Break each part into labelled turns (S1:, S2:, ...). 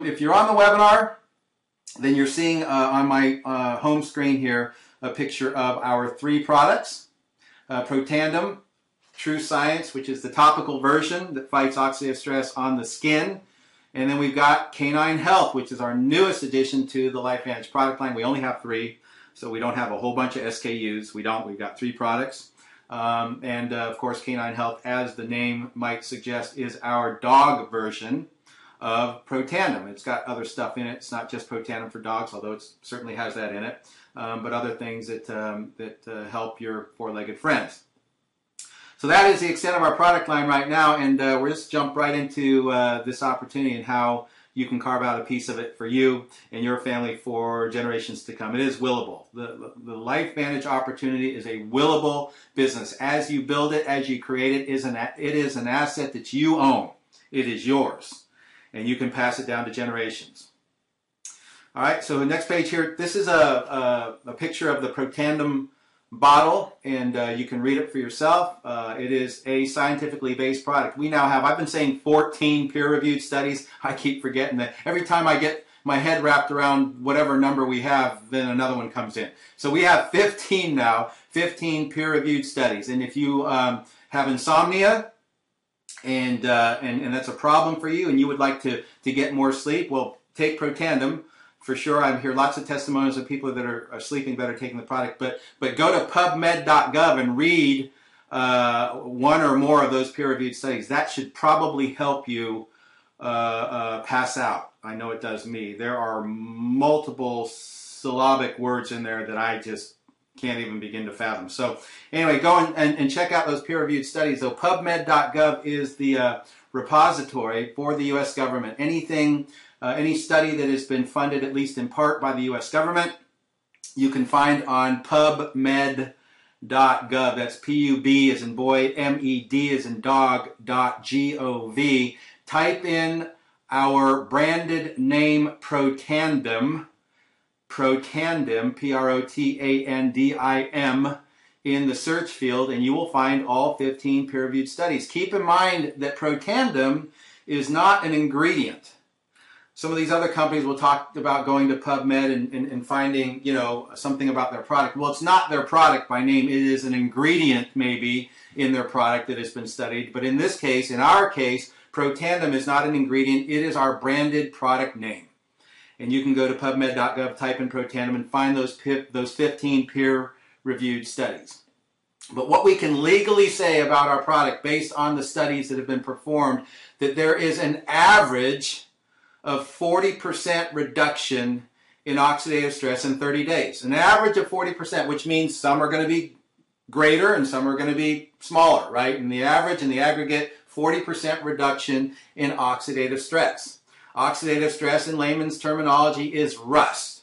S1: If you're on the webinar, then you're seeing on my home screen here a picture of our 3 products. Protandim, True Science, which is the topical version that fights oxidative stress on the skin. And then we've got Canine Health, which is our newest addition to the LifeVantage product line. We only have 3, so we don't have a whole bunch of SKUs. We've got 3 products. Of course, Canine Health, as the name might suggest, is our dog version of Protandim. It's got other stuff in it. It's not just Protandim for dogs, although it certainly has that in it, but other things that help your 4-legged friends. So that is the extent of our product line right now, and we'll just jump right into this opportunity and how you can carve out a piece of it for you and your family for generations to come. It is willable. The LifeVantage opportunity is a willable business. As you build it, as you create it, it is an asset that you own. It is yours, and you can pass it down to generations. All right, so the next page here, this is a picture of the Protandim bottle, and you can read it for yourself. It is a scientifically based product. We now have, I've been saying 14 peer-reviewed studies. I keep forgetting that. Every time I get my head wrapped around whatever number we have, then another one comes in. So we have 15 now, 15 peer-reviewed studies. And if you have insomnia, and that's a problem for you, and you would like to get more sleep, well, take Protandim. For sure, I hear lots of testimonials of people that are sleeping better taking the product. But go to pubmed.gov and read one or more of those peer-reviewed studies. That should probably help you pass out. I know it does me. There are multiple syllabic words in there that I just can't even begin to fathom. So anyway, go and check out those peer-reviewed studies. So pubmed.gov is the repository for the U.S. government. Any study that has been funded, at least in part, by the U.S. government, you can find on pubmed.gov. That's P-U-B as in boy, M-E-D as in dog, .gov. Type in our branded name Protandim, P-R-O-T-A-N-D-I-M, in the search field, and you will find all 15 peer-reviewed studies. Keep in mind that Protandim is not an ingredient. Some of these other companies will talk about going to PubMed and finding, something about their product. Well, it's not their product by name. It is an ingredient, maybe, in their product that has been studied. But in this case, in our case, Protandim is not an ingredient. It is our branded product name. And you can go to pubmed.gov, type in Protandim, and find those 15 peer-reviewed studies. But what we can legally say about our product, based on the studies that have been performed, that there is an average of 40% reduction in oxidative stress in 30 days. An average of 40%, which means some are going to be greater and some are going to be smaller, right? And the average and the aggregate, 40% reduction in oxidative stress. Oxidative stress, in layman's terminology, is rust.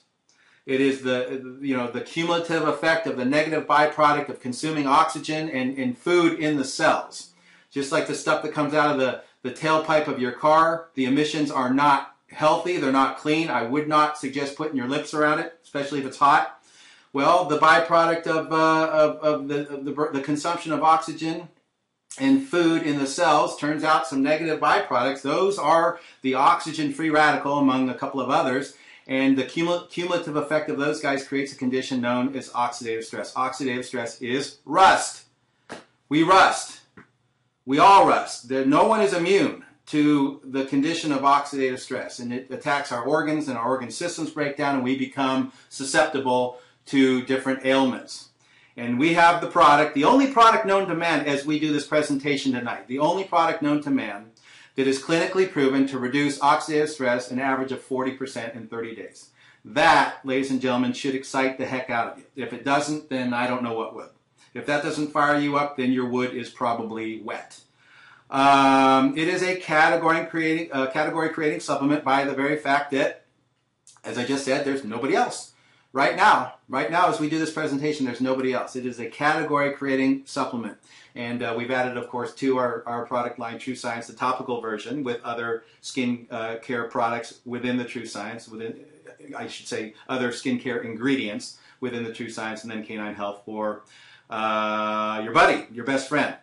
S1: It is the cumulative effect of the negative byproduct of consuming oxygen and food in the cells. Just like the stuff that comes out of the tailpipe of your car, the emissions are not healthy, they're not clean. I would not suggest putting your lips around it, especially if it's hot. Well, the byproduct of the consumption of oxygen and food in the cells turns out some negative byproducts. Those are the oxygen-free radical, among a couple of others. And the cumulative effect of those guys creates a condition known as oxidative stress. Oxidative stress is rust. We rust. We all rust. No one is immune to the condition of oxidative stress, and it attacks our organs, and our organ systems break down, and we become susceptible to different ailments. And we have the product, the only product known to man, as we do this presentation tonight, the only product known to man that is clinically proven to reduce oxidative stress an average of 40% in 30 days. That, ladies and gentlemen, should excite the heck out of you. If it doesn't, then I don't know what would. If that doesn't fire you up, then your wood is probably wet. It is a category-creating supplement by the very fact that, as I just said, there's nobody else. Right now, as we do this presentation, there's nobody else. It is a category-creating supplement. And we've added, of course, to our product line, True Science, the topical version, with other skin care products within the True Science, other skincare ingredients within the True Science, and then Canine Health for your buddy, your best friend,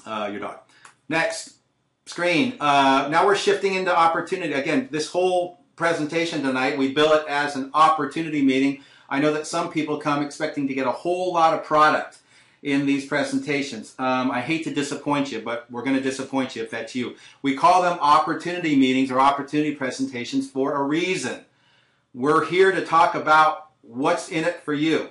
S1: your dog. Next, screen. Now we're shifting into opportunity. Again, this whole presentation tonight, we bill it as an opportunity meeting. I know that some people come expecting to get a whole lot of product in these presentations. I hate to disappoint you, but we're going to disappoint you if that's you. We call them opportunity meetings or opportunity presentations for a reason. We're here to talk about what's in it for you,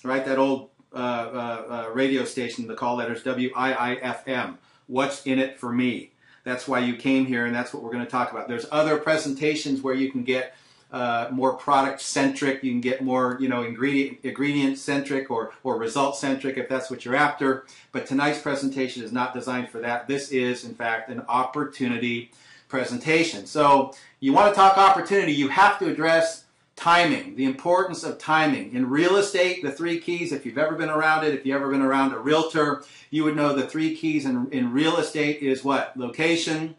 S1: right? That old radio station, the call letters WIIFM. What's in it for me? That's why you came here, and that's what we're going to talk about. There's other presentations where you can get more product-centric, you can get more, ingredient-centric or result-centric if that's what you're after. But tonight's presentation is not designed for that. This is, in fact, an opportunity presentation. So you want to talk opportunity, you have to address timing, the importance of timing. In real estate, the 3 keys, if you've ever been around it, if you've ever been around a realtor, you would know the 3 keys in real estate is what? Location,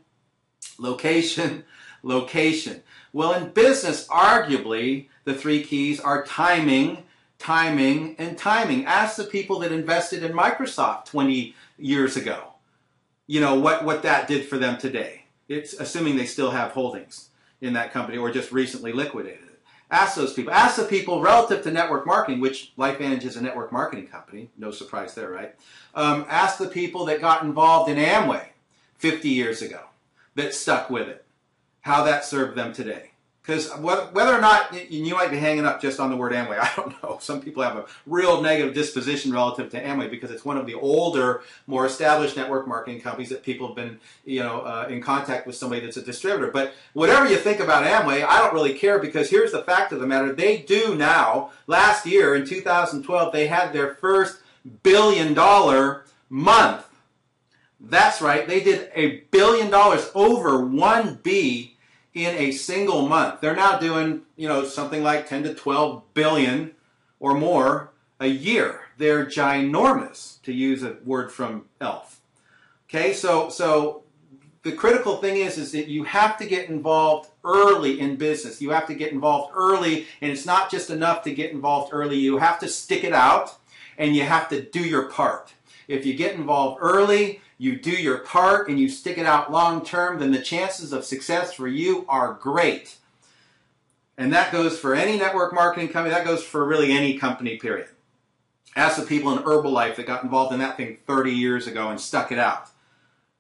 S1: location, location. Well, in business, arguably, the 3 keys are timing, timing, and timing. Ask the people that invested in Microsoft 20 years ago, what that did for them today. It's assuming they still have holdings in that company or just recently liquidated it. Ask those people. Ask the people relative to network marketing, which LifeVantage is a network marketing company. No surprise there, right? Ask the people that got involved in Amway 50 years ago that stuck with it, how that served them today. Because whether or not you might be hanging up just on the word Amway, I don't know. Some people have a real negative disposition relative to Amway because it's one of the older, more established network marketing companies that people have been, in contact with somebody that's a distributor. But whatever you think about Amway, I don't really care because here's the fact of the matter. They do now. Last year, in 2012, they had their first $1 billion month. That's right. They did $1 billion, over 1B in a single month. They're now doing, something like 10 to 12 billion or more a year. They're ginormous, to use a word from Elf. Okay, so the critical thing is that you have to get involved early in business. You have to get involved early, and it's not just enough to get involved early. You have to stick it out, and you have to do your part. If you get involved early, you do your part, and you stick it out long term, then the chances of success for you are great. And that goes for any network marketing company. That goes for really any company, period. Ask the people in Herbalife that got involved in that thing 30 years ago and stuck it out,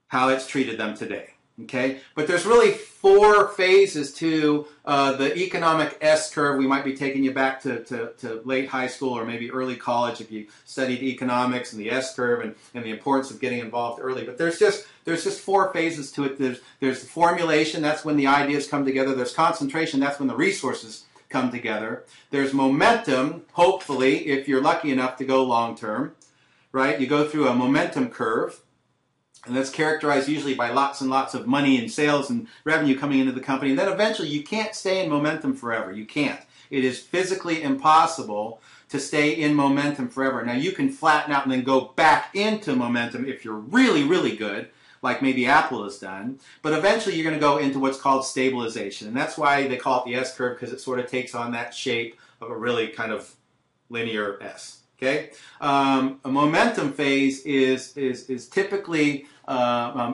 S1: how it's treated them today. Okay, but there's really 4 phases to the economic S-curve. We might be taking you back to late high school or maybe early college if you studied economics and the S-curve and the importance of getting involved early. But there's just 4 phases to it. There's formulation. That's when the ideas come together. There's concentration. That's when the resources come together. There's momentum. Hopefully, if you're lucky enough to go long term, right? You go through a momentum curve. And that's characterized usually by lots and lots of money and sales and revenue coming into the company. And then eventually you can't stay in momentum forever. You can't. It is physically impossible to stay in momentum forever. Now you can flatten out and then go back into momentum if you're really, really good, like maybe Apple has done. But eventually you're going to go into what's called stabilization. And that's why they call it the S-curve, because it sort of takes on that shape of a really kind of linear S. Okay, a momentum phase is typically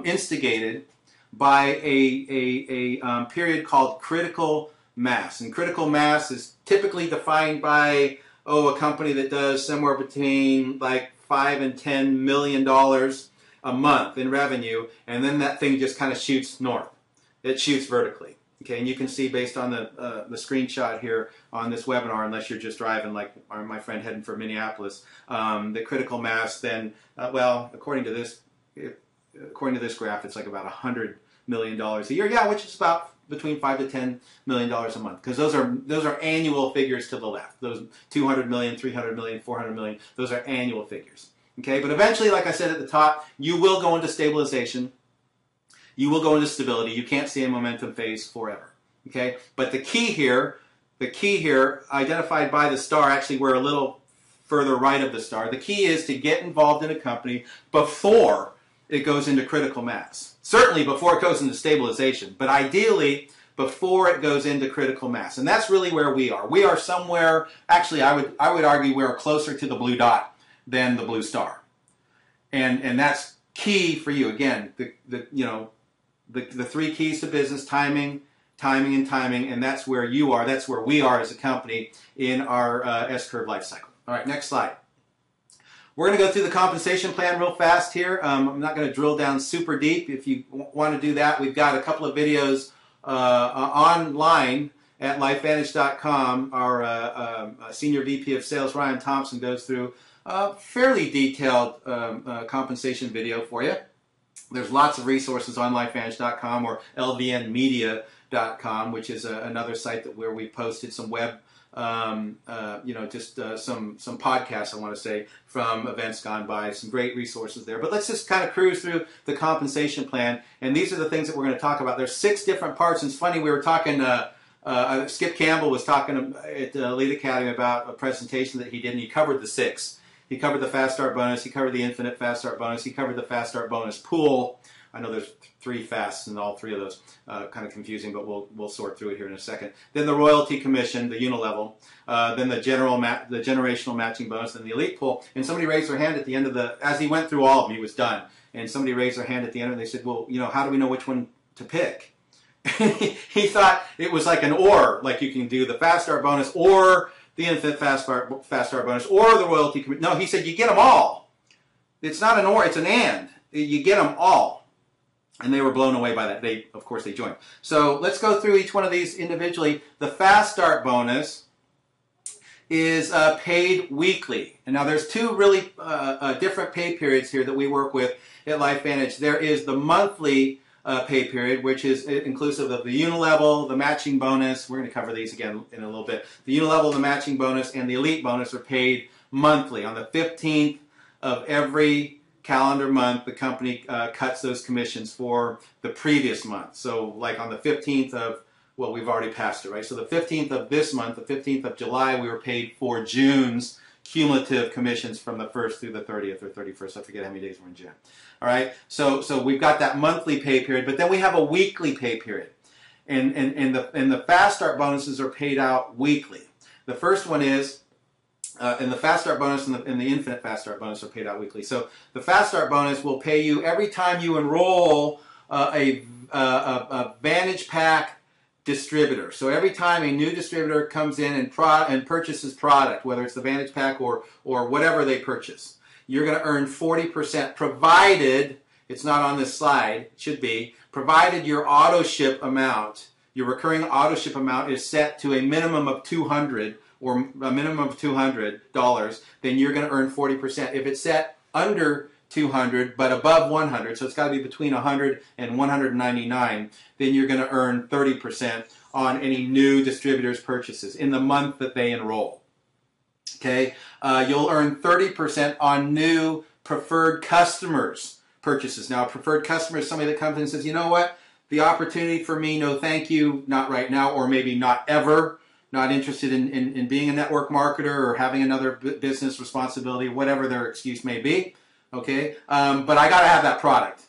S1: instigated by a period called critical mass, and critical mass is typically defined by a company that does somewhere between like $5 and $10 million a month in revenue, and then that thing just kind of shoots north. It shoots vertically. Okay, and you can see based on the screenshot here on this webinar, unless you're just driving like my friend heading for Minneapolis, the critical mass then, according to this graph, it's like about $100 million a year. Yeah, which is about between $5 to $10 million a month, because those are annual figures to the left. Those 200 million, 300 million, 400 million, those are annual figures. Okay, but eventually, like I said at the top, you will go into stabilization. You will go into stability. You can't stay in momentum phase forever. Okay? But the key here, identified by the star, actually we're a little further right of the star. The key is to get involved in a company before it goes into critical mass. Certainly before it goes into stabilization, but ideally before it goes into critical mass. And that's really where we are. We are somewhere, actually I would argue we're closer to the blue dot than the blue star. And that's key for you. Again, the three keys to business: timing, timing, and timing. And that's where you are. That's where we are as a company in our S-curve life cycle. All right, next slide. We're going to go through the compensation plan real fast here. I'm not going to drill down super deep. If you want to do that, we've got a couple of videos online at LifeVantage.com. Our Senior VP of Sales, Ryan Thompson, goes through a fairly detailed compensation video for you. There's lots of resources on LifeVantage.com or LVNmedia.com, which is another site where we posted some web some podcasts, I want to say, from events gone by. Some great resources there. But let's just kind of cruise through the compensation plan. And these are the things that we're going to talk about. There's 6 different parts. And it's funny, we were talking, Skip Campbell was talking at the Elite Academy about a presentation that he did, and he covered the 6. He covered the Fast Start bonus. He covered the Infinite Fast Start bonus. He covered the Fast Start bonus pool. I know there's 3 fasts in all 3 of those. Kind of confusing, but we'll sort through it here in a second. Then the royalty commission, the unilevel. Then the generational matching bonus, then the elite pool. And somebody raised their hand at the end of as he went through all of them, he was done. And somebody raised their hand at the end, and they said, well, how do we know which one to pick? He thought it was like an or, like you can do the Fast Start bonus or the Infinite Fast Start bonus or the royalty commission. No, he said you get them all. It's not an or, it's an and. You get them all. And they were blown away by that. Of course, they joined. So let's go through each one of these individually. The Fast Start bonus is paid weekly. And now there's 2 really different pay periods here that we work with at LifeVantage. There is the monthly pay period, which is inclusive of the unilevel, the matching bonus. We're going to cover these again in a little bit. The unilevel, the matching bonus, and the elite bonus are paid monthly. On the 15th of every calendar month, the company cuts those commissions for the previous month. So like on the 15th of, well, we've already passed it, right? So the 15th of this month, the 15th of July, we were paid for June's cumulative commissions from the 1st through the 30th or 31st. I forget how many days we're in June. All right, so we've got that monthly pay period, but then we have a weekly pay period. And the Fast Start bonuses are paid out weekly. The first one is, and the Fast Start bonus and the Infinite Fast Start bonus are paid out weekly. So the Fast Start bonus will pay you every time you enroll a Vantage Pack distributor. So every time a new distributor comes in and purchases product, whether it's the Vantage Pack or whatever they purchase, you're going to earn 40%, provided, it's not on this slide, it should be, provided your auto ship amount, your recurring auto ship amount is set to a minimum of $200 or a minimum of $200, then you're going to earn 40%. If it's set under 200 but above 100, so it's got to be between 100 and 199, then you're going to earn 30% on any new distributors' purchases in the month that they enroll. Okay, you'll earn 30% on new preferred customers' purchases. Now, a preferred customer is somebody that comes in and says, you know what, the opportunity for me, no thank you, not right now, or maybe not ever. Not interested in being a network marketer or having another business responsibility, whatever their excuse may be. Okay, but I got to have that product,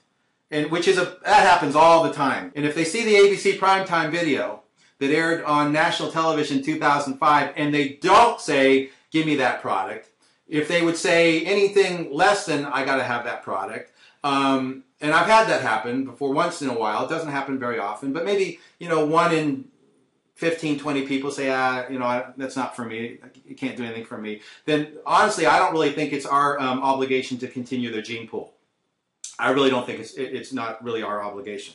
S1: and that happens all the time. And if they see the ABC Primetime video that aired on national television in 2005, and they don't say, "Give me that product," if they would say anything less than "I got to have that product," and I've had that happen before once in a while. It doesn't happen very often, but maybe 1 in 15, 20 people say, that's not for me, you can't do anything for me, then honestly, I don't really think it's our obligation to continue their gene pool. I really don't think it's not really our obligation.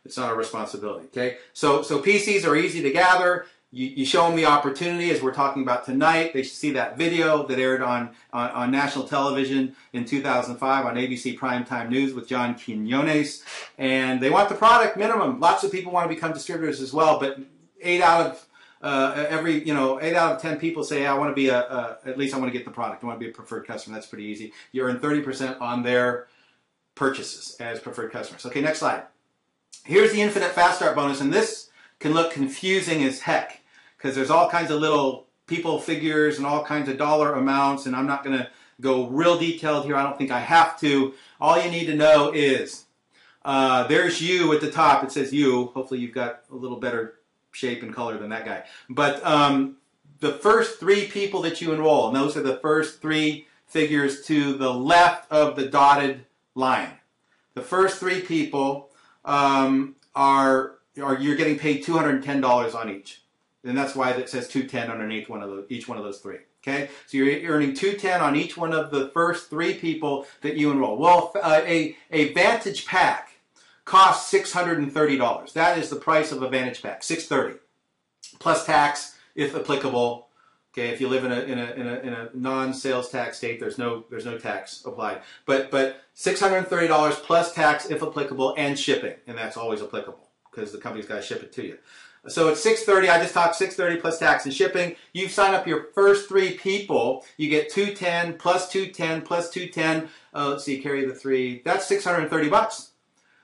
S1: It's not our responsibility, okay? So PCs are easy to gather. You show them the opportunity, as we're talking about tonight. They see that video that aired on national television in 2005 on ABC Primetime News with John Quinones, and they want the product minimum. Lots of people want to become distributors as well, but 8 out of 10 people say, I want to be at least I want to get the product. I want to be a preferred customer. That's pretty easy. You earn 30% on their purchases as preferred customers. Okay, next slide. Here's the Infinite Fast Start bonus, and this can look confusing as heck because there's all kinds of little people figures and all kinds of dollar amounts, and I'm not going to go real detailed here. I don't think I have to. All you need to know is there's you at the top. It says you. Hopefully you've got a little better shape and color than that guy. But the first 3 people that you enroll, and those are the first 3 figures to the left of the dotted line. The first 3 people you're getting paid $210 on each. And that's why it says 210 underneath each one of those three. Okay, so you're earning 210 on each one of the first three people that you enroll. Well, a Vantage Pack costs $630. That is the price of a Vantage Pack, $630, plus tax if applicable. Okay, if you live in a non-sales tax state, there's no tax applied. But $630 plus tax if applicable, and shipping, and that's always applicable because the company's got to ship it to you. So it's $630. I just talked $630 plus tax and shipping. You sign up your first three people, you get $210 plus $210 plus $210. Let's see, carry the three. That's $630.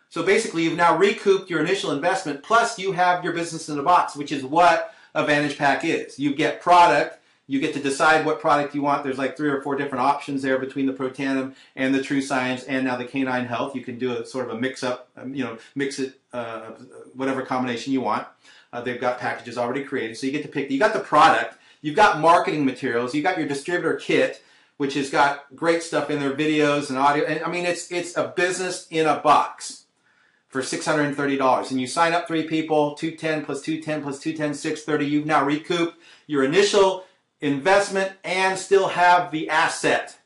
S1: So basically, you've now recouped your initial investment, plus you have your business in a box, which is what a Vantage Pack is. You get product. You get to decide what product you want. There's like 3 or 4 different options there between the Protandim and the True Science and now the Canine Health. You can do a sort of a mix-up, mix it, whatever combination you want. They've got packages already created, so you get to pick. You got the product, you've got marketing materials, you got your distributor kit, which has got great stuff in there, videos and audio. And I mean, it's a business in a box for $630. And you sign up 3 people, 210 plus 210 plus 210, 630. You've now recouped your initial investment and still have the asset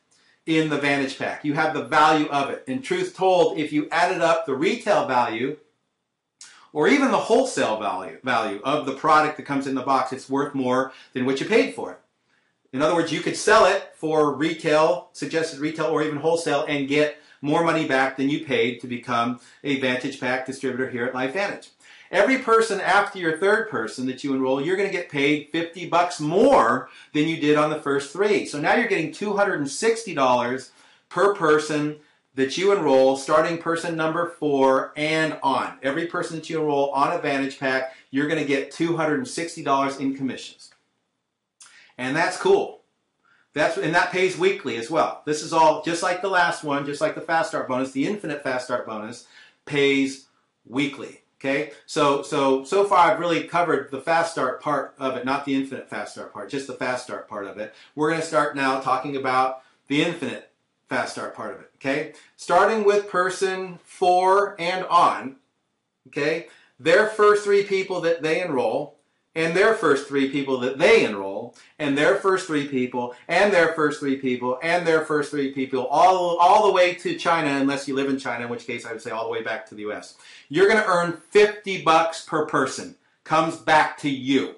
S1: in the Vantage Pack. You have the value of it. And truth told, if you added up the retail value or even the wholesale value of the product that comes in the box, it's worth more than what you paid for it. In other words, you could sell it for retail, suggested retail, or even wholesale and get more money back than you paid to become a Vantage Pack distributor here at LifeVantage. Every person after your third person that you enroll, you're going to get paid $50 more than you did on the first 3. So now you're getting $260 per person that you enroll, starting person number 4 and on. Every person that you enroll on a Vantage Pack, you're going to get $260 in commissions. And that's cool. And that pays weekly as well. This is all just like the last one, just like the Fast Start bonus. The Infinite Fast Start bonus pays weekly. Okay, so far I've really covered the Fast Start part of it, not the Infinite Fast Start part, just the Fast Start part of it. We're going to start now talking about the Infinite Fast Start part of it. Okay, starting with person 4 and on. Okay, their first 3 people that they enroll, and their first 3 people that they enroll, and their first 3 people, and their first 3 people, and their first 3 people, all the way to China, unless you live in China, in which case I would say all the way back to the US. You're going to earn $50 per person. Comes back to you.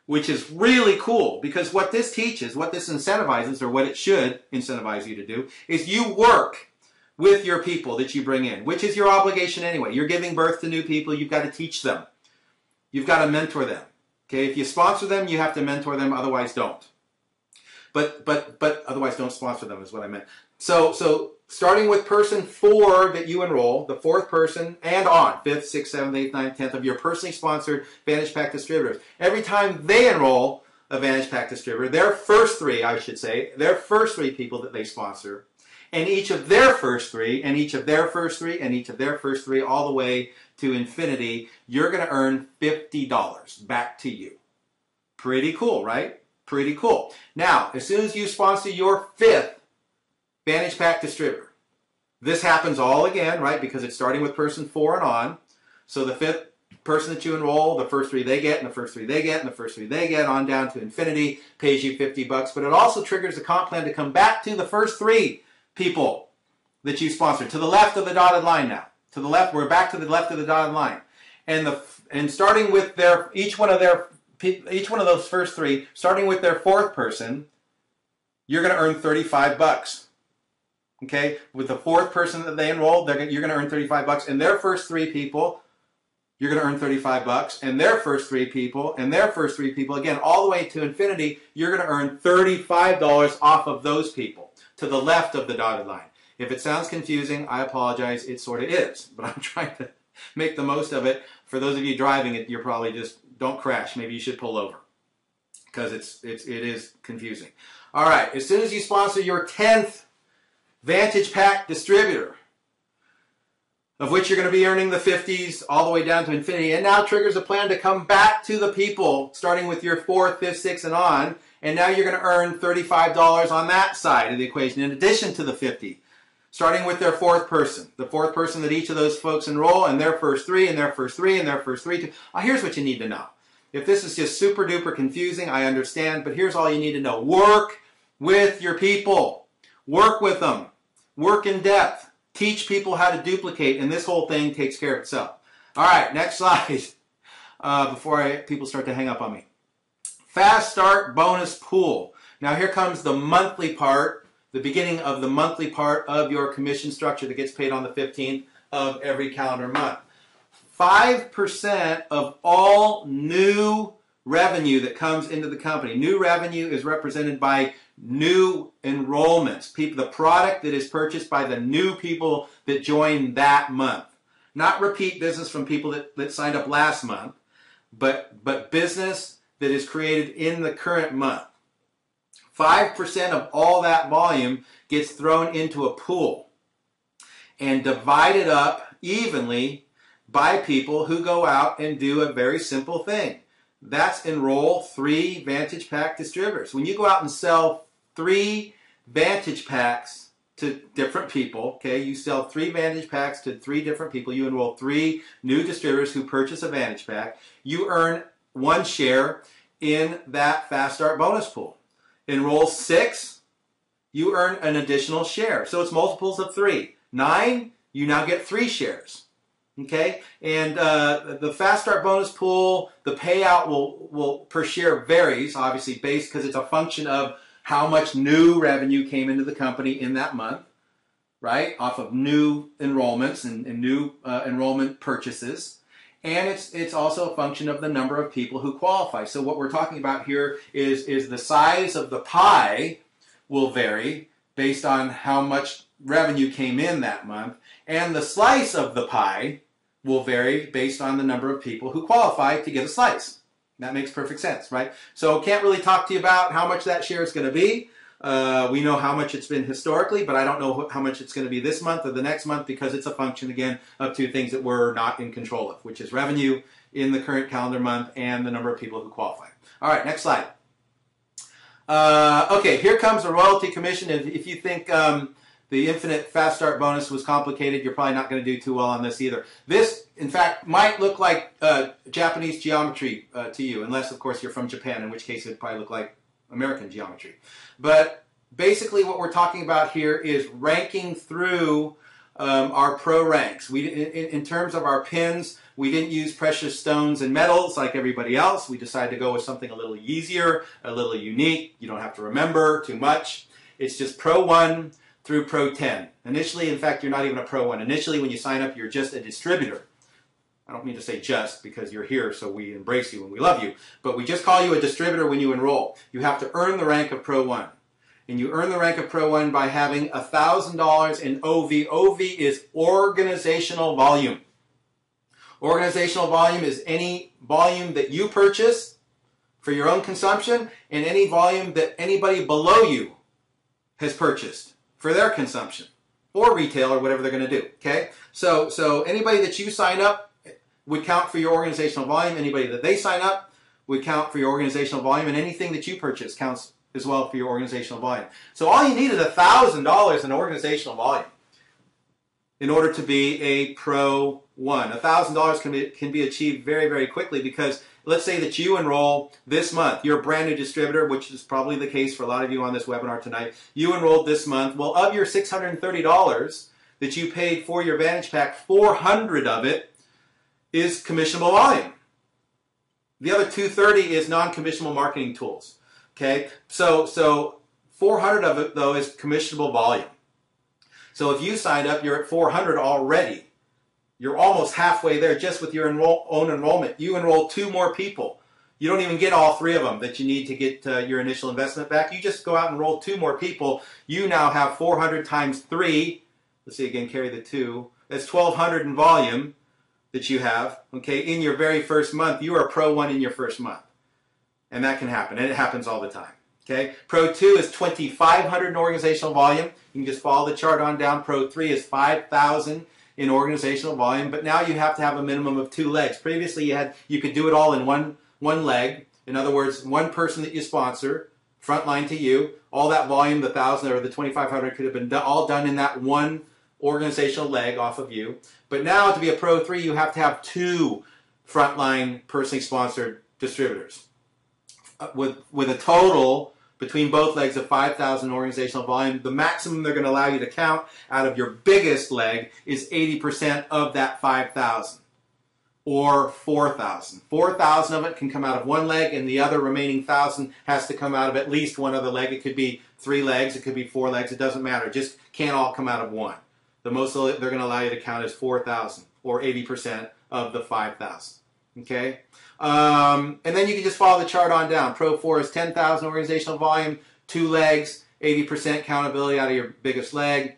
S1: Which is really cool, because what this teaches, what this incentivizes, or what it should incentivize you to do, is you work with your people that you bring in, which is your obligation anyway. You're giving birth to new people, you've got to teach them. You've got to mentor them. Okay, if you sponsor them, you have to mentor them, otherwise don't. But otherwise don't sponsor them is what I meant. So starting with person 4 that you enroll, the 4th person and on, 5th, 6th, 7th, 8th, 9th, 10th of your personally sponsored Vantage Pack distributors. Every time they enroll a Vantage Pack distributor, their first 3, I should say, their first 3 people that they sponsor, and each of their first 3, and each of their first 3, and each of their first 3, all the way to infinity, you're going to earn $50 back to you. Pretty cool, right? Pretty cool. Now, as soon as you sponsor your 5th Vantage Pack distributor, this happens all again, right? Because it's starting with person 4 and on. So the 5th person that you enroll, the first 3 they get, and the first 3 they get, and the first 3 they get, on down to infinity, pays you $50. But it also triggers the comp plan to come back to the first 3 people that you sponsored, to the left of the dotted line now. To the left, we're back to the left of the dotted line. And starting with each one of those first 3, starting with their 4th person, you're going to earn $35. Okay? With the 4th person that they enrolled, you're going to earn $35. And their first 3 people, you're going to earn $35. And their first 3 people, and their first 3 people, again, all the way to infinity, you're going to earn $35 off of those people to the left of the dotted line. If it sounds confusing, I apologize. It sort of is, but I'm trying to make the most of it. For those of you driving it, you're probably just, don't crash. Maybe you should pull over, because it is confusing. All right, as soon as you sponsor your 10th Vantage Pack distributor, of which you're going to be earning the 50s all the way down to infinity, and now triggers a plan to come back to the people, starting with your 4th, 5th, 6th, and on, and now you're going to earn $35 on that side of the equation, in addition to the 50. starting with their fourth person. The fourth person that each of those folks enroll, and their first three, and their first three, and their first three. Here's what you need to know. If this is just super duper confusing, I understand, but here's all you need to know. Work with your people. Work with them. Work in depth. Teach people how to duplicate, and this whole thing takes care of itself. All right, next slide. Before people start to hang up on me. Fast Start Bonus Pool. Now here comes the monthly part, the beginning of the monthly part of your commission structure that gets paid on the 15th of every calendar month. 5% of all new revenue that comes into the company. New revenue is represented by new enrollments, the product that is purchased by the new people that join that month. Not repeat business from people that signed up last month, but business that is created in the current month. 5% of all that volume gets thrown into a pool and divided up evenly by people who go out and do a very simple thing. That's enroll 3 Vantage Pack distributors. When you go out and sell 3 Vantage Packs to different people, okay, you sell 3 Vantage Packs to 3 different people, you enroll 3 new distributors who purchase a Vantage Pack, you earn 1 share in that Fast Start bonus pool. Enroll 6, you earn an additional share. So it's multiples of 3. 9, you now get 3 shares. Okay, and the Fast Start bonus pool, the payout will per share varies, obviously based because it's a function of how much new revenue came into the company in that month, right? Off of new enrollments and new enrollment purchases. And it's also a function of the number of people who qualify. So what we're talking about here is the size of the pie will vary based on how much revenue came in that month. And the slice of the pie will vary based on the number of people who qualify to get a slice. That makes perfect sense, right? So can't really talk to you about how much that share is going to be. We know how much it's been historically, but I don't know how much it's going to be this month or the next month because it's a function, again, of 2 things that we're not in control of, which is revenue in the current calendar month and the number of people who qualify. All right, next slide. Okay, here comes the royalty commission. If you think the infinite Fast Start bonus was complicated, you're probably not going to do too well on this either. This, in fact, might look like Japanese geometry to you, unless, of course, you're from Japan, in which case it would probably look like American geometry. But basically what we're talking about here is ranking through our pro ranks. In terms of our pins, we didn't use precious stones and metals like everybody else. We decided to go with something a little easier, a little unique. You don't have to remember too much. It's just Pro 1 through Pro 10. Initially, in fact, you're not even a Pro 1. Initially, when you sign up, you're just a distributor. I don't mean to say just because you're here, so we embrace you and we love you. But we just call you a distributor when you enroll. You have to earn the rank of Pro 1. And you earn the rank of Pro 1 by having $1,000 in OV. OV is organizational volume. Organizational volume is any volume that you purchase for your own consumption and any volume that anybody below you has purchased for their consumption or retail or whatever they're going to do. Okay? So anybody that you sign up would count for your organizational volume. Anybody that they sign up would count for your organizational volume, and anything that you purchase counts as well for your organizational volume. So all you need is $1,000 in organizational volume in order to be a Pro 1. $1,000 can be achieved very, very quickly because let's say that you enroll this month. You're a brand new distributor, which is probably the case for a lot of you on this webinar tonight. You enrolled this month. Well, of your $630 that you paid for your Vantage Pack, $400 of it is commissionable volume. The other $230 is non-commissionable marketing tools. Okay, so 400 of it though is commissionable volume. So if you signed up, you're at 400 already. You're almost halfway there just with your own enrollment. You enroll 2 more people. You don't even get all 3 of them that you need to get your initial investment back. You just go out and enroll 2 more people. You now have 400 times 3. Let's see again, carry the 2. That's 1,200 in volume that you have. Okay, in your very first month, you are a Pro 1 in your first month. And that can happen, and it happens all the time. Okay, Pro 2 is 2,500 in organizational volume. You can just follow the chart on down. Pro 3 is 5,000 in organizational volume, but now you have to have a minimum of 2 legs. Previously, you could do it all in one leg. In other words, one person that you sponsor frontline to you. All that volume, the 1,000 or the 2,500 could have been all done in that one organizational leg off of you. But now to be a Pro 3, you have to have 2 frontline personally sponsored distributors with a total between both legs of 5,000 organizational volume. The maximum they're going to allow you to count out of your biggest leg is 80% of that 5,000, or 4,000. 4,000 of it can come out of one leg, and the other remaining 1,000 has to come out of at least one other leg. It could be 3 legs, it could be 4 legs, it doesn't matter. It just can't all come out of one. The most they're going to allow you to count is 4,000, or 80% of the 5,000. Okay? And then you can just follow the chart on down. Pro 4 is 10,000 organizational volume, 2 legs, 80% countability out of your biggest leg.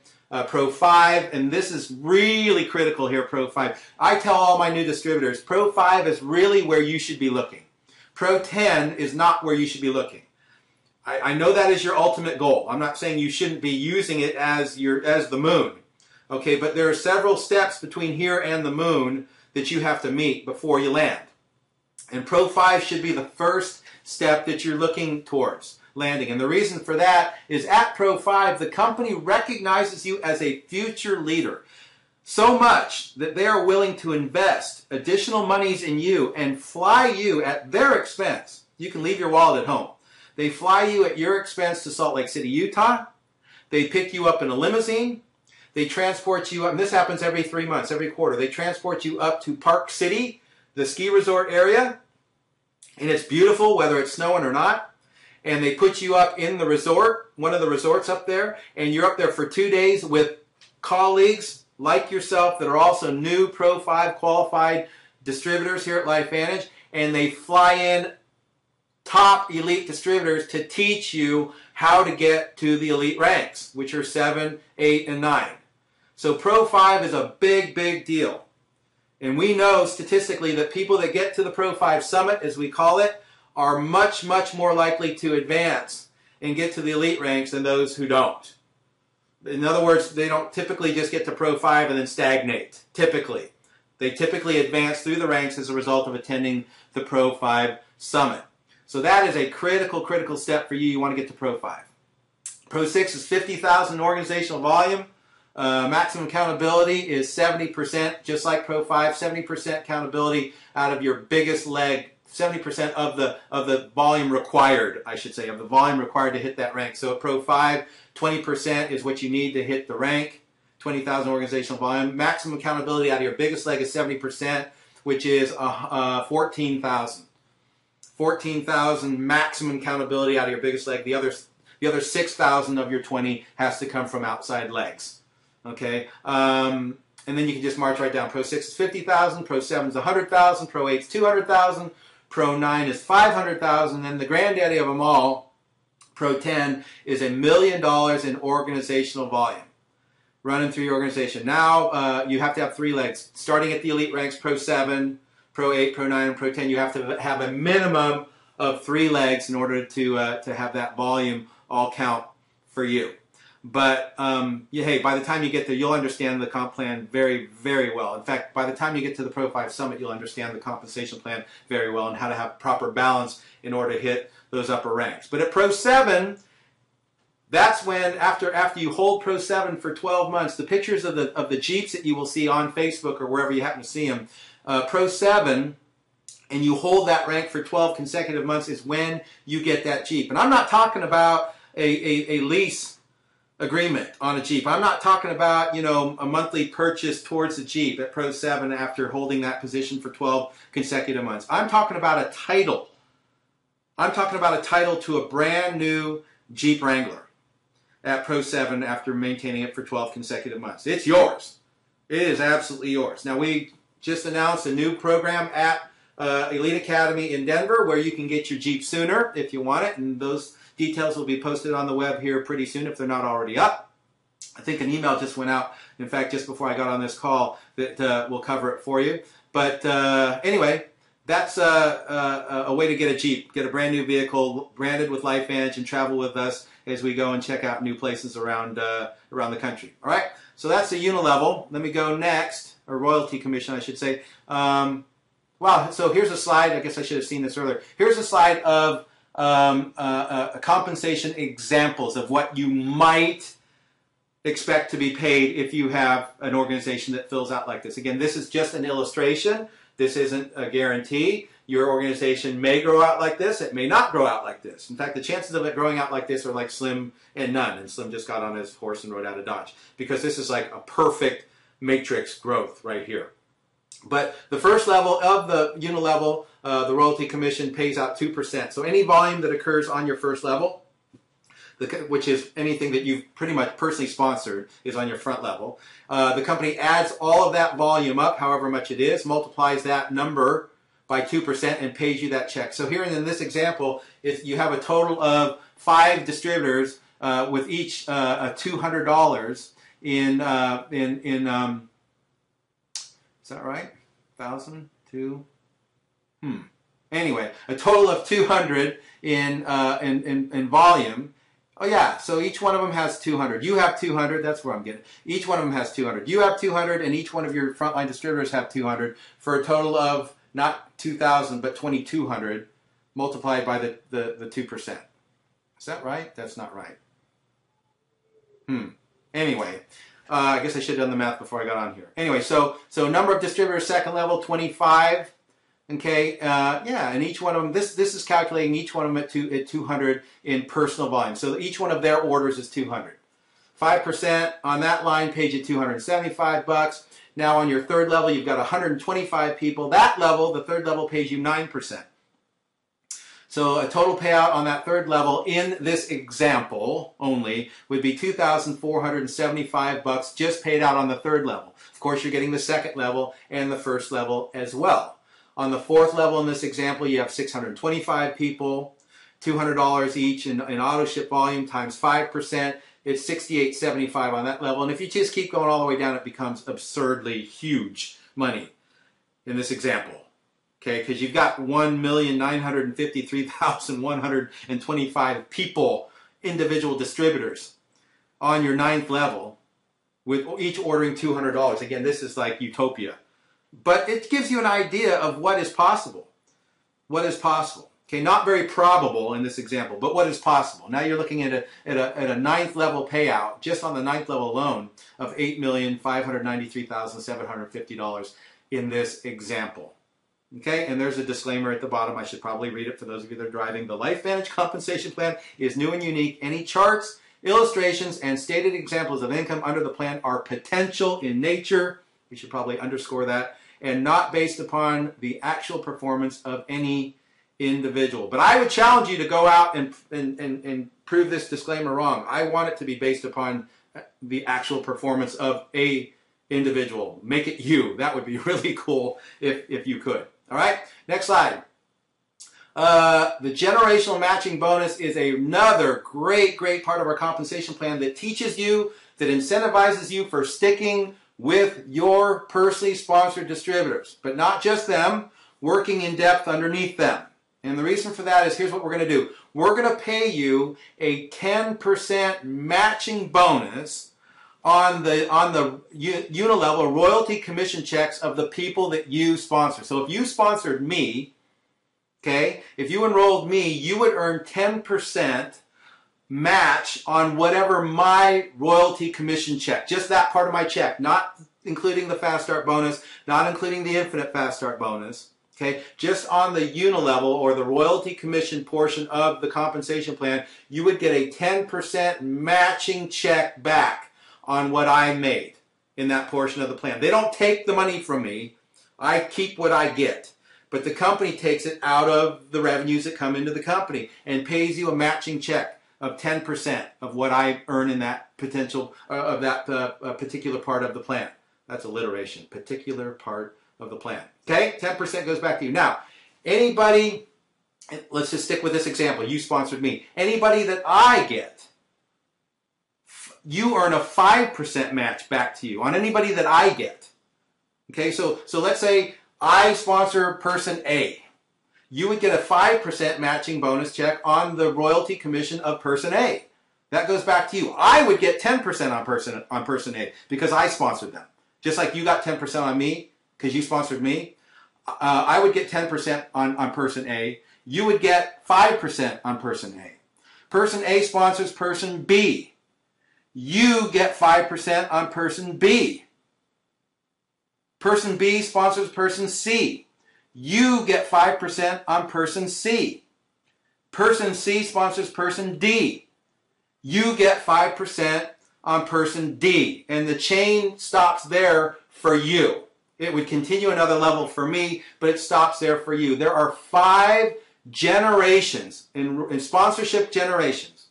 S1: Pro 5, and this is really critical here, Pro 5. I tell all my new distributors, Pro 5 is really where you should be looking. Pro 10 is not where you should be looking. I know that is your ultimate goal. I'm not saying you shouldn't be using it as the moon. Okay, but there are several steps between here and the moon that you have to meet before you land. And Pro 5 should be the first step that you're looking towards landing. And the reason for that is at Pro 5, the company recognizes you as a future leader so much that they are willing to invest additional monies in you and fly you at their expense. You can leave your wallet at home. They fly you at your expense to Salt Lake City, Utah. They pick you up in a limousine. They transport you up, and this happens every 3 months, every quarter. They transport you up to Park City, the ski resort area, and it's beautiful whether it's snowing or not. And they put you up in the resort, one of the resorts up there, and you're up there for 2 days with colleagues like yourself that are also new Pro 5 qualified distributors here at LifeVantage, and they fly in top elite distributors to teach you how to get to the elite ranks, which are 7, 8, and 9. So Pro 5 is a big, big deal. And we know statistically that people that get to the Pro 5 Summit, as we call it, are much, much more likely to advance and get to the elite ranks than those who don't. In other words, they don't typically just get to Pro 5 and then stagnate, typically. They typically advance through the ranks as a result of attending the Pro 5 Summit. So that is a critical, critical step for you. You want to get to Pro 5. Pro 6 is 50,000 organizational volume. Maximum accountability is 70%, just like Pro 5. 70% accountability out of your biggest leg. 70% of the volume required, I should say, of the volume required to hit that rank. So at Pro 5, 20% is what you need to hit the rank. 20,000 organizational volume. Maximum accountability out of your biggest leg is 70%, which is 14,000. 14,000 maximum accountability out of your biggest leg. The other 6,000 of your 20 has to come from outside legs. Okay, and then you can just march right down. Pro 6 is 50,000, Pro 7 is 100,000, Pro 8 is 200,000, Pro 9 is 500,000, and the granddaddy of them all, Pro 10, is $1 million in organizational volume running through your organization. Now you have to have 3 legs. Starting at the elite ranks, Pro 7, Pro 8, Pro 9, and Pro 10, you have to have a minimum of 3 legs in order to have that volume all count for you. But hey, by the time you get there, you'll understand the comp plan very, very well. In fact, by the time you get to the Pro 5 Summit, you'll understand the compensation plan very well and how to have proper balance in order to hit those upper ranks. But at Pro 7, that's when, after you hold Pro 7 for 12 months, the pictures of the Jeeps that you will see on Facebook or wherever you happen to see them, Pro 7, and you hold that rank for 12 consecutive months is when you get that Jeep. And I'm not talking about a lease agreement on a Jeep. I'm not talking about, a monthly purchase towards a Jeep at Pro 7 after holding that position for 12 consecutive months. I'm talking about a title. I'm talking about a title to a brand new Jeep Wrangler at Pro 7 after maintaining it for 12 consecutive months. It's yours. It is absolutely yours. Now, we just announced a new program at Elite Academy in Denver where you can get your Jeep sooner if you want it, and those details will be posted on the web here pretty soon if they're not already up. I think an email just went out, in fact, just before I got on this call, that will cover it for you. But anyway, that's a way to get a Jeep, get a brand new vehicle branded with LifeVantage and travel with us as we go and check out new places around the country. All right, so that's the unilevel. Let me go next, or royalty commission, I should say. Wow, so here's a slide. I guess I should have seen this earlier. Here's a slide of compensation examples of what you might expect to be paid if you have an organization that fills out like this. Again, this is just an illustration. This isn't a guarantee. Your organization may grow out like this. It may not grow out like this. In fact, the chances of it growing out like this are like slim and none. And Slim just got on his horse and rode out of Dodge, because this is like a perfect matrix growth right here. But the first level of the unilevel, the royalty commission pays out 2%. So any volume that occurs on your first level, which is anything that you've pretty much personally sponsored, is on your front level. The company adds all of that volume up, however much it is, multiplies that number by 2% and pays you that check. So here in this example, you have a total of 5 distributors with each $200 in is that right? 1,000, 2. Anyway, a total of 200 in volume. Oh yeah, so each one of them has 200. You have 200, that's where I'm getting. Each one of them has 200. You have 200, and each one of your frontline distributors have 200, for a total of not 2,000, but 2,200, multiplied by the 2%. Is that right? That's not right. Anyway, I guess I should have done the math before I got on here. Anyway, so number of distributors, second level, 25. Okay, yeah, and each one of them, this is calculating each one of them at 200 in personal volume. So each one of their orders is 200. 5% on that line pays you $275. Now on your third level, you've got 125 people. That level, the third level, pays you 9%. So a total payout on that third level in this example only would be $2,475 just paid out on the third level. Of course, you're getting the second level and the first level as well. On the fourth level in this example, you have 625 people, $200 each in auto ship volume times 5%. It's $68.75 on that level. And if you just keep going all the way down, it becomes absurdly huge money in this example. Okay, because you've got 1,953,125 people, individual distributors, on your ninth level, with each ordering $200. Again, this is like utopia. But it gives you an idea of what is possible. What is possible. Okay, not very probable in this example, but what is possible. Now you're looking at a ninth level payout, just on the ninth level alone, of $8,593,750 in this example. Okay, and there's a disclaimer at the bottom. I should probably read it for those of you that are driving. The LifeVantage compensation plan is new and unique. Any charts, illustrations, and stated examples of income under the plan are potential in nature. We should probably underscore that. And not based upon the actual performance of any individual. But I would challenge you to go out and prove this disclaimer wrong. I want it to be based upon the actual performance of a individual. Make it you. That would be really cool if you could. All right, next slide. The generational matching bonus is another great part of our compensation plan that teaches you, that incentivizes you for sticking with your personally sponsored distributors, but not just them, working in depth underneath them. And the reason for that is, here's what we're going to do. We're going to pay you a 10% matching bonus on the unilevel royalty commission checks of the people that you sponsor. So if you sponsored me, okay, if you enrolled me, you would earn 10% match on whatever my royalty commission check, just that part of my check, not including the Fast Start bonus, not including the Infinite Fast Start bonus, okay, just on the unilevel or the royalty commission portion of the compensation plan, you would get a 10% matching check back on what I made in that portion of the plan. They don't take the money from me. I keep what I get. But the company takes it out of the revenues that come into the company and pays you a matching check of 10% of what I earn in that potential of that particular part of the plan. That's alliteration. Particular part of the plan. Okay, 10% goes back to you. Now, anybody, let's just stick with this example. You sponsored me. Anybody that I get, you earn a 5% match back to you on anybody that I get. Okay, so let's say I sponsor person A. You would get a 5% matching bonus check on the royalty commission of person A. That goes back to you. I would get 10% on person A because I sponsored them. Just like you got 10% on me because you sponsored me, I would get 10% on person A. You would get 5% on person A. Person A sponsors person B. You get 5% on person B. Person B sponsors person C. You get 5% on person C. Person C sponsors person D. You get 5% on person D. And the chain stops there for you. It would continue another level for me, but it stops there for you. There are 5 generations in sponsorship generations,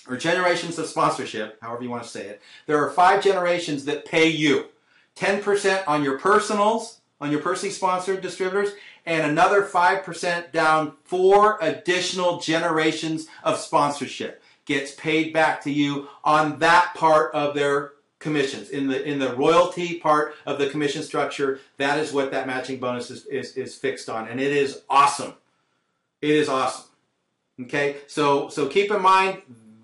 S1: or generations of sponsorship, however you want to say it. There are 5 generations that pay you. 10% on your personals, on your personally sponsored distributors, and another 5% down 4 additional generations of sponsorship gets paid back to you on that part of their commissions. In the royalty part of the commission structure, that is what that matching bonus is fixed on. And it is awesome. It is awesome. Okay, so keep in mind,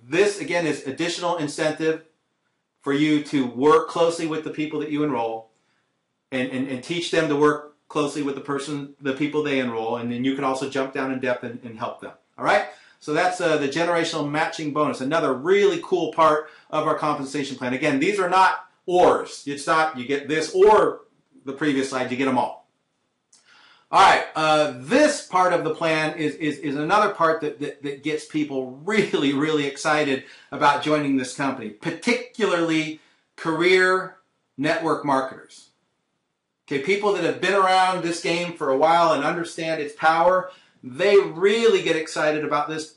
S1: this again is additional incentive for you to work closely with the people that you enroll and teach them to work closely with the people they enroll, and then you can also jump down in depth and help them. All right? So that's the generational matching bonus, another really cool part of our compensation plan. Again, these are not ors. It's not you get this or the previous slide, you get them all. All right, this part of the plan is another part that gets people really, really excited about joining this company, particularly career network marketers. Okay, people that have been around this game for a while and understand its power, they really get excited about this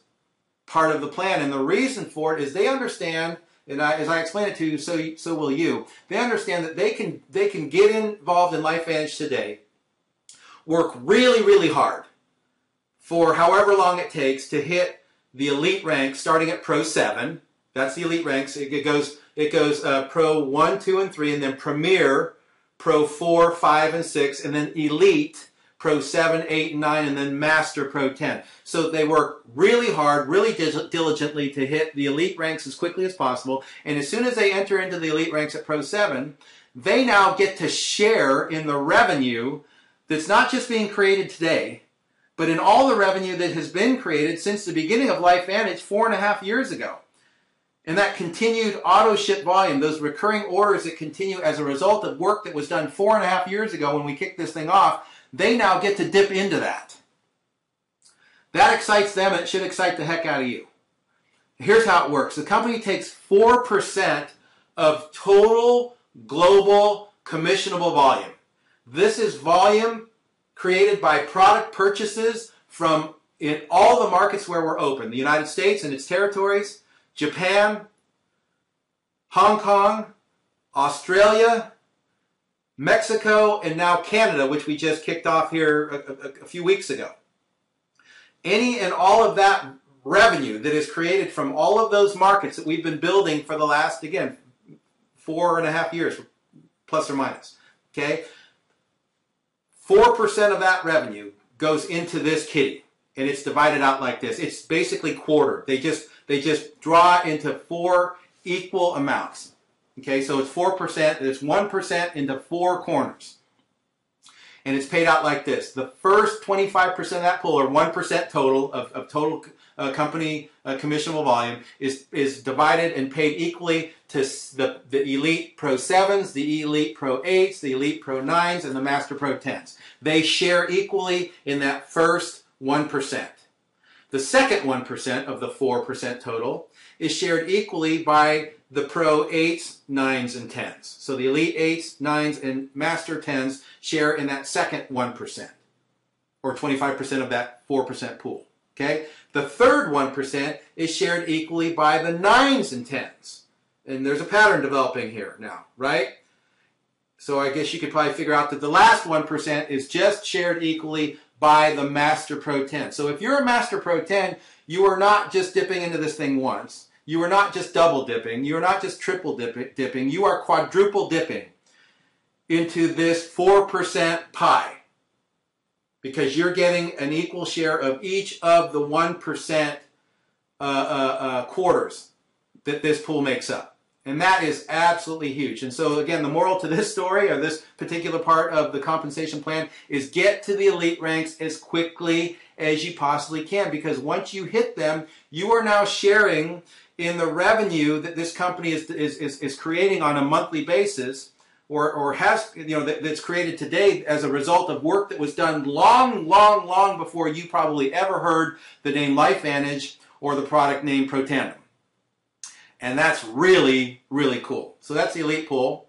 S1: part of the plan. And the reason for it is they understand, and as I explain it to you, so will you, they understand that they can get involved in LifeVantage today, work really, really hard for however long it takes to hit the elite ranks starting at Pro 7. That's the elite ranks. It goes Pro 1, 2, and 3, and then Premier, Pro 4, 5, and 6, and then Elite, Pro 7, 8, and 9, and then Master, Pro 10. So they work really hard, really diligently to hit the elite ranks as quickly as possible, and as soon as they enter into the elite ranks at Pro 7, they now get to share in the revenue that's not just being created today, but in all the revenue that has been created since the beginning of LifeVantage 4.5 years ago. And that continued auto ship volume, those recurring orders that continue as a result of work that was done 4.5 years ago when we kicked this thing off, they now get to dip into that. That excites them, and it should excite the heck out of you. Here's how it works. The company takes 4% of total global commissionable volume. This is volume created by product purchases from in all the markets where we're open. The United States and its territories, Japan, Hong Kong, Australia, Mexico, and now Canada, which we just kicked off here a few weeks ago. Any and all of that revenue that is created from all of those markets that we've been building for the last, again, 4.5 years, plus or minus, okay? 4% of that revenue goes into this kitty, and it's divided out like this. It's basically quartered. They just draw into 4 equal amounts. Okay, so it's 4%. It's 1% into 4 corners. And it's paid out like this. The first 25% of that pool, or 1% total of total company commissionable volume, is divided and paid equally to the Elite Pro 7s, the Elite Pro 8s, the Elite Pro 9s, and the Master Pro 10s. They share equally in that first 1%. The second 1% of the 4% total is shared equally by the Pro 8s, 9s, and 10s. So the Elite 8s, 9s, and Master 10s share in that second 1%, or 25% of that 4% pool. Okay? The third 1% is shared equally by the 9s and 10s. And there's a pattern developing here now, right? So I guess you could probably figure out that the last 1% is just shared equally by the Master Pro 10. So if you're a Master Pro 10, you are not just dipping into this thing once. You are not just double dipping. You are not just triple dipping. You are quadruple dipping into this 4% pie, because you're getting an equal share of each of the 1% quarters that this pool makes up. And that is absolutely huge. And so again, the moral to this story, or this particular part of the compensation plan, is get to the elite ranks as quickly as you possibly can, because once you hit them, you are now sharing in the revenue that this company is creating on a monthly basis, or has, that's created today as a result of work that was done long before you probably ever heard the name LifeVantage or the product name Protandem. And that's really, really cool. So that's the elite pool.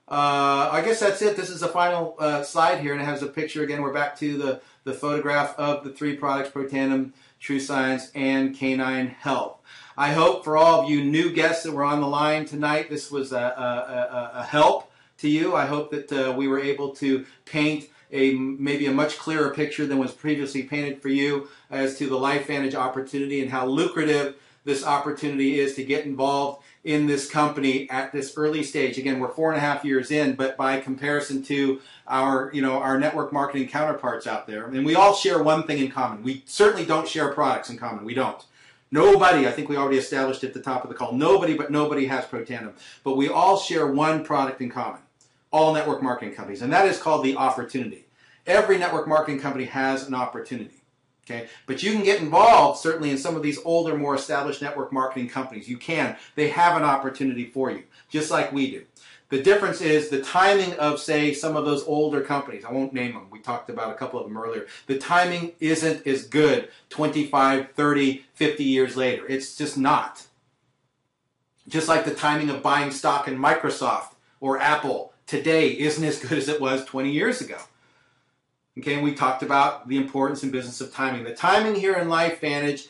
S1: I guess that's it. This is the final slide here, and it has a picture again. We're back to the photograph of the 3 products, Protandem, True Science, and Canine Health. I hope for all of you new guests that were on the line tonight, this was a help to you. I hope that we were able to paint maybe a much clearer picture than was previously painted for you as to the LifeVantage opportunity and how lucrative this opportunity is to get involved in this company at this early stage. Again, we're 4.5 years in, but by comparison to our network marketing counterparts out there, and we all share one thing in common. We certainly don't share products in common. We don't. Nobody, I think we already established at the top of the call, nobody has Protandem. But we all share one product in common, all network marketing companies, and that is called the opportunity. Every network marketing company has an opportunity. Okay, but you can get involved certainly in some of these older, more established network marketing companies. You can. They have an opportunity for you, just like we do. The difference is the timing of, say, some of those older companies. I won't name them. We talked about a couple of them earlier. The timing isn't as good 25, 30, 50 years later. It's just not. Just like the timing of buying stock in Microsoft or Apple today isn't as good as it was 20 years ago. Okay, and we talked about the importance and business of timing. The timing here in LifeVantage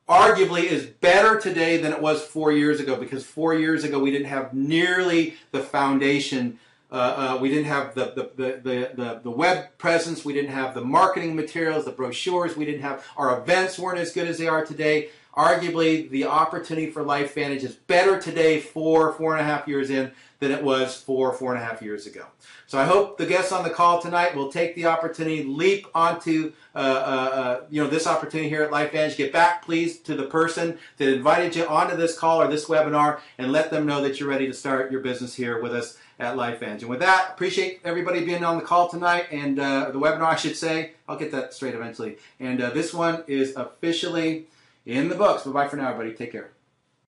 S1: arguably is better today than it was 4 years ago, because 4 years ago we didn't have nearly the foundation. We didn't have the web presence. We didn't have the marketing materials, the brochures. We didn't have, our events weren't as good as they are today. Arguably, the opportunity for LifeVantage is better today, 4.5 years in, than it was 4.5 years ago. So I hope the guests on the call tonight will take the opportunity, leap onto this opportunity here at LifeVantage. Get back, please, to the person that invited you onto this call or this webinar, and let them know that you're ready to start your business here with us at LifeVantage. And with that, appreciate everybody being on the call tonight, and the webinar, I should say. I'll get that straight eventually. And this one is officially in the books. Bye-bye for now, everybody. Take care.